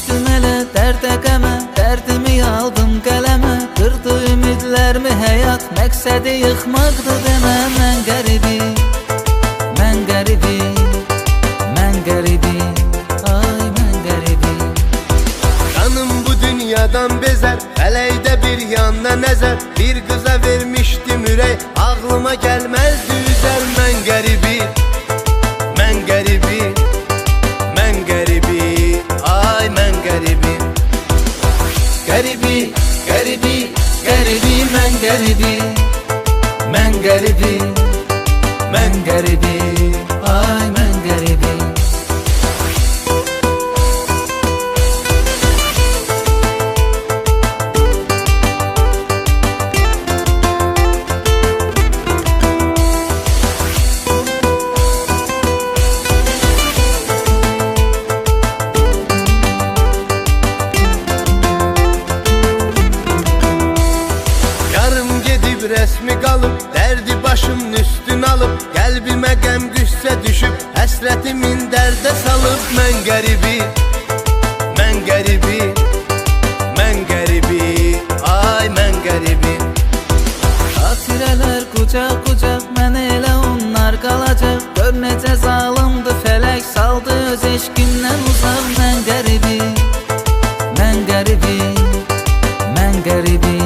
Düştüm elə dərdə qəmə, dərdimi aldım qələmə. Qırdı ümidlərimi həyat, məqsədi yıxmaqdır demə. Mən qəribi, mən qəribi, mən qəribi, ay mən qəribi. Canım bu dünyadan bezer, fələkdə bir yanda nəzər. Bir qıza vermişdim ürək, ağlıma gəlməzdi üzər. Mən qəribi, mən qəribi, mən qəribi, ay mən qəribi. Qəribi, qəribi, qəribi, mən qəribi, mən qəribi, mən qəribi, ay mən qəribi. Resmi qalıb, dərdi başımın üstün alıb. Qəlbimə qəm qüssə düşüb, həsrətimin dərdə salıb. Mən qəribi, mən qəribi, mən qəribi, ay mən qəribi. Xatirələr qucaq qucaq, mənə elə onlar qalacaq. Gör necə zalımdı fələk, saldı öz eşqimdən uzaq. Mən qəribi, mən qəribi, mən qəribi,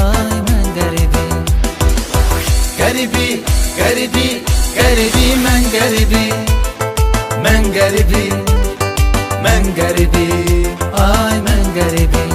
ay mən qəribi. Qəribi, qəribi, qəribi, mən qəribi, mən qəribi, mən qəribi, ay mən qəribi.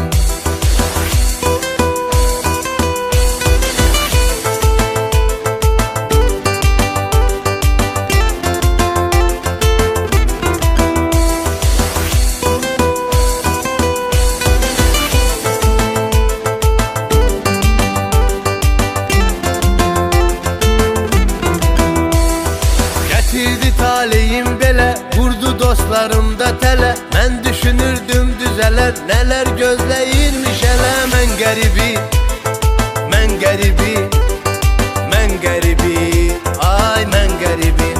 Taleyim belə, vurdu dostlarım da tələ. Mən düşünürdüm düzələr, nələr gözləyirmiş elə. Mən qəribi, mən qəribi, mən qəribi, ay mən qəribi.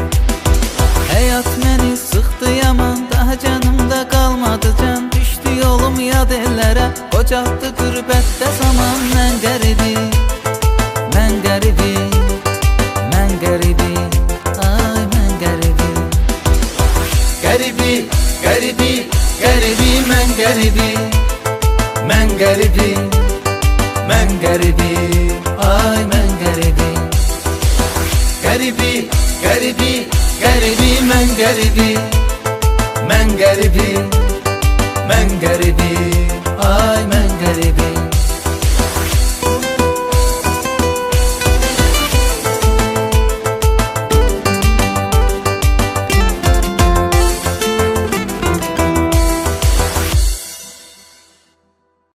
Həyat məni sıxdı yaman, daha canımda qalmadı can. Düşdü yolum yad ellərə, qocaltdı qürbətdə zaman. Mən qəribi, mən qəribi, mən qəribi, ay mən qəribi. Qəribi, qəribi, qəribi, mən qəribi, mən qəribi, mən qəribi, ay mən qəribi. Qəribi, qəribi, qəribi, mən qəribi, mən qəribi, mən qəribi,